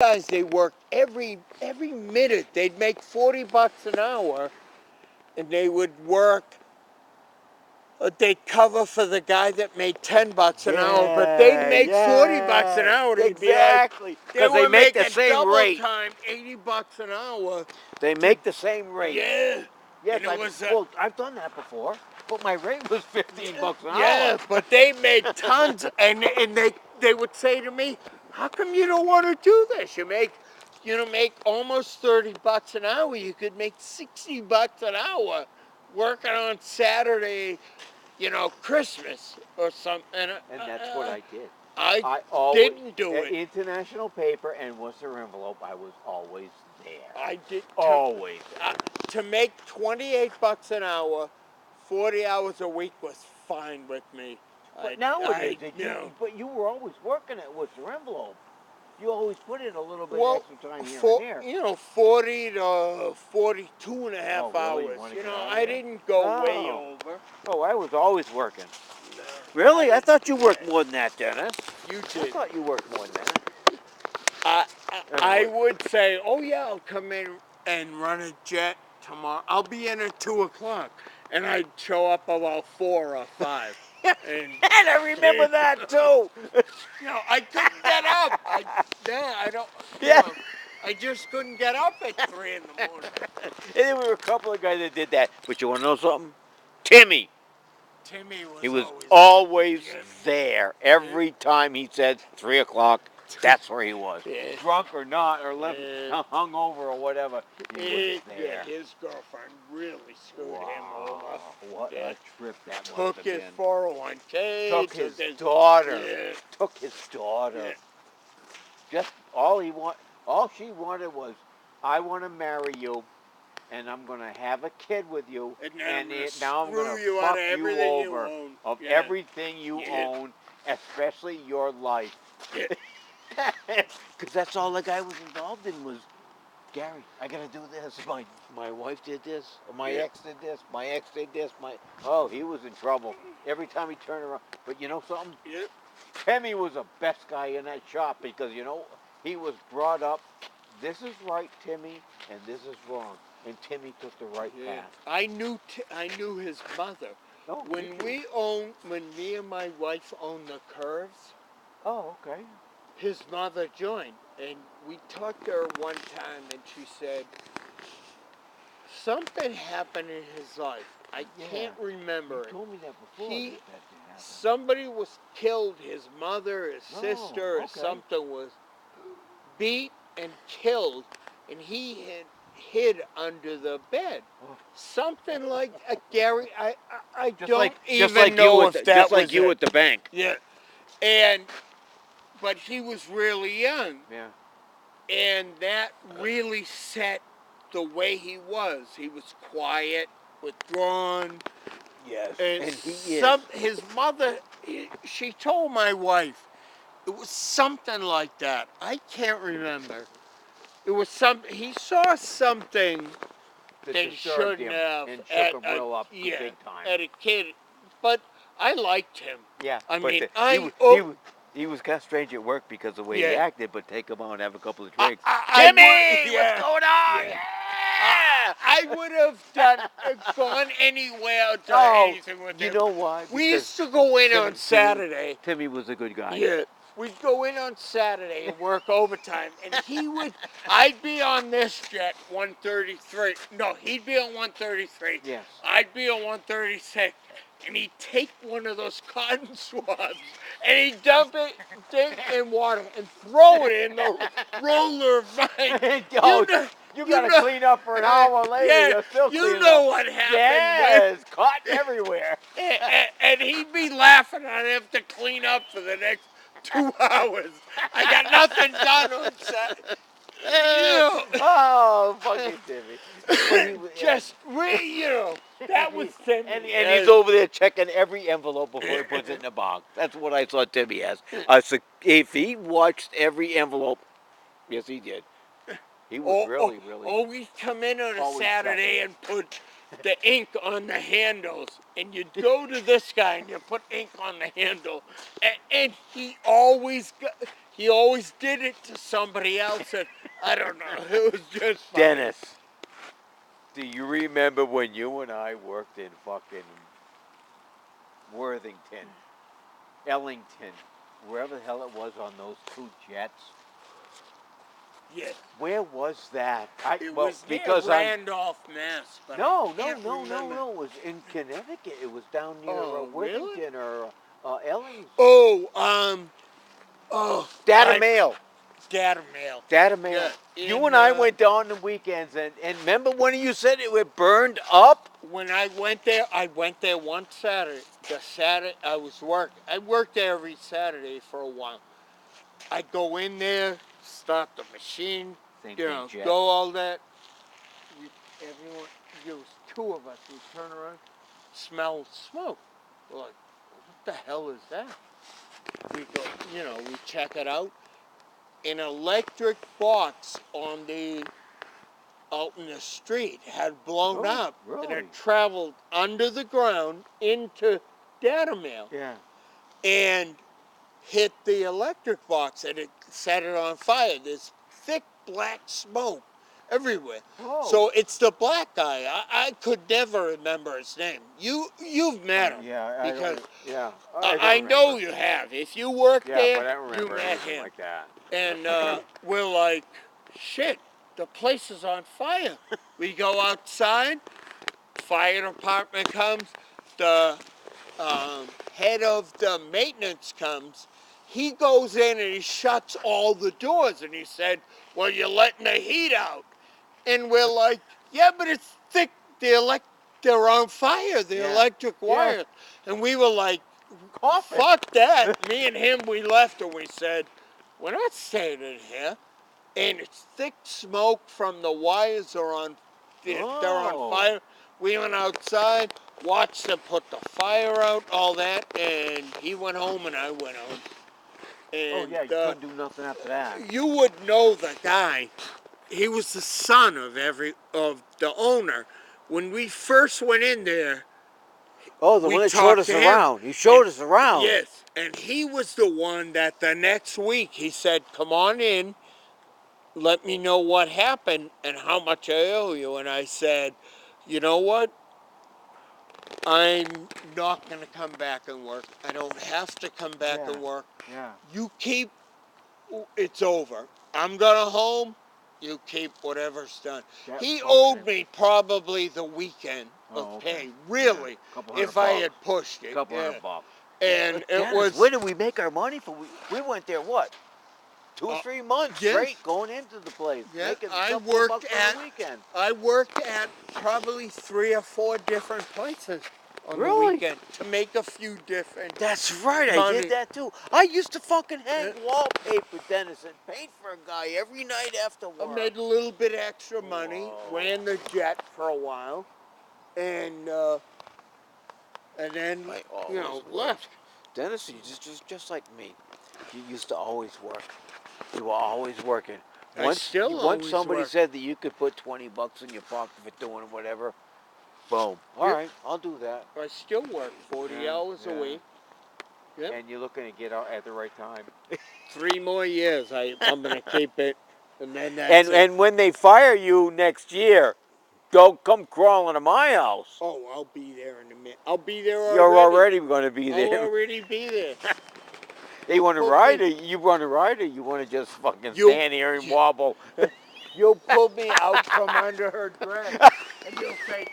guys, they worked every minute. They'd make $40 an hour, and they would work. They'd cover for the guy that made $10 an hour, but they'd make $40 an hour. They'd be like, Exactly. they Because they were make the making same double rate. time, $80 an hour. They make the same rate. Yeah. Yes, And it was, well, I've done that before, but my rate was $15 an yeah, hour. but they made tons, and they would say to me, "How come you don't want to do this? You make almost $30 an hour. You could make $60 an hour working on Saturday, Christmas or something." And that's what I did. I always didn't do it. International Paper and Worcester Envelope, I was always there. I did Always. to make $28 an hour, 40 hours a week was fine with me. But nowadays, but you were always working at Worcester Envelope. You always put in a little bit extra time here and there. 40 to 42 and a half really? hours. I didn't go way over. Oh, I was always working. No. Really? I thought you worked more than that, Dennis. You did. I thought you worked more than that. I would say, oh yeah, I'll come in and run a jet tomorrow. I'll be in at 2 o'clock. And I'd show up about 4 or 5. And I remember that too. I couldn't get up. I don't. I just couldn't get up at 3 in the morning. And then we were a couple of guys that did that. But you want to know something? Timmy. He was always there. Every time he said 3 o'clock, that's where he was. Drunk or not, or hung over or whatever, he was there. His girlfriend really screwed him over. What a trip that must Took have his been. 401k. Took his daughter. Yeah. Took his daughter. Just all she wanted was, I want to marry you, and I'm going to have a kid with you, and now I'm going to fuck you over of everything you own, especially your life. Because that's all the guy was involved in was, Gary, I got to do this. My wife did this. My ex did this. My ex did this. He was in trouble every time he turned around. But you know something? Timmy was the best guy in that shop because, he was brought up, this is right, Timmy, and this is wrong. And Timmy took the right path. I knew his mother. Oh, when me and my wife owned the Curves. Oh, okay. His mother joined, and we talked to her one time, and she said something happened in his life. I can't remember it. You told me that before. Somebody was killed. His mother, his sister, or something was beat and killed, and he had hid under the bed. Something like Gary. I don't even know if that was just like you at the bank. Yeah, but he was really young. Yeah. And that really set the way he was. He was quiet, withdrawn. Yes. And he is. His mother, she told my wife, it was something like that. I can't remember. It was he saw something that he shouldn't have. And shook him real up big time. At a kid. But I liked him. Yeah. I mean, he was kind of strange at work because of the way he acted, but take him out and have a couple of drinks. Timmy, what's going on? I would have gone anywhere, done anything with him. You know why? We used to go in on Saturday. Timmy was a good guy. Yeah. We'd go in on Saturday and work overtime, and I'd be on this jet, 133. No, he'd be on 133. Yes. I'd be on 136. And he'd take one of those cotton swabs and he'd dump it in water and throw it in the roller of mine. You gotta clean up for an hour later. Yeah, you're still you know what happened. Yes, cotton everywhere. And he'd be laughing. I'd have to clean up for the next 2 hours. I got nothing done on Saturday. Oh, fucking Timmy. That was Timmy. And he's over there checking every envelope before he puts it in the box. That's what I saw Timmy as. If he watched every envelope, yes, he did. He was really. Or we'd come in on a Saturday and put the ink on the handles, and you'd go to this guy and you put ink on the handle, and he always did it to somebody else, and I don't know, it was just funny. Dennis, do you remember when you and I worked in fucking Worthington, Ellington, wherever the hell it was on those 2 jets? Yeah. Where was that? It was near Randolph, Mass. But No, I can't remember. It was in Connecticut. It was down near Worthington really? or Ellington. Dadamail. Dadamail. Yeah, You and I went down on the weekends, and remember when you said it was burned up? When I went there one Saturday. The Saturday I was working. I worked there every Saturday for a while. I'd go in there, start the machine, go all that. There was 2 of us. We turn around, smell smoke. We're like, what the hell is that? We go, we check it out. An electric box out in the street had blown up, and it traveled under the ground into Dadamail. Yeah. And hit the electric box, and it set it on fire. There's thick black smoke everywhere. Oh. So it's the black guy. I could never remember his name. You've met him. Yeah. Because I know you have. If you worked there, but I don't you remember met anything him. like that. And we're like, shit, the place is on fire. We go outside, fire department comes, the head of the maintenance comes. He goes in and he shuts all the doors, and he said, well, you're letting the heat out. And we're like, yeah, but it's thick. They're on fire, the electric wires. And we were like, fuck that. Me and him, we left, and we said, we're not staying in here. And it's thick smoke from the wires they're on fire. We went outside, watched them put the fire out, all that, and he went home and I went home. And, you couldn't do nothing after that. You would know the guy. He was the son of the owner. When we first went in there, the one that showed us around. He showed us around. Yes, and he was the one that the next week he said, come on in, let me know what happened and how much I owe you. And I said, you know what? I'm not going to come back and work. I don't have to come back and work. Yeah. It's over. I'm going to home. You keep whatever's done. He owed me probably the weekend of pay, really, if I had pushed it. $200. And it was... When did we make our money for? We went there, what? 2 or 3 months straight going into the place. Yeah, making I $2 worked on the weekend. I worked at probably 3 or 4 different places on the weekend to make a few different. That's right, I did that too. I used to fucking hang wallpaper, Dennis, and paint for a guy every night after work. I made a little bit extra money, ran the jet for a while, and then left. Dennis, you just like me. You used to always work. You were always working. Once somebody said that you could put $20 in your pocket for doing whatever, boom. All right, I'll do that. I still work 40 hours a week. Yep. And you're looking to get out at the right time. 3 more years, I'm going to keep it. And then that's and when they fire you next year, don't come crawling to my house. Oh, I'll be there in a minute. I'll be there already. You're already going to be there. I'll already be there. You want to ride, or you want to ride, or you want to just fucking stand here and wobble? You'll pull me out from under her dress, and you'll say,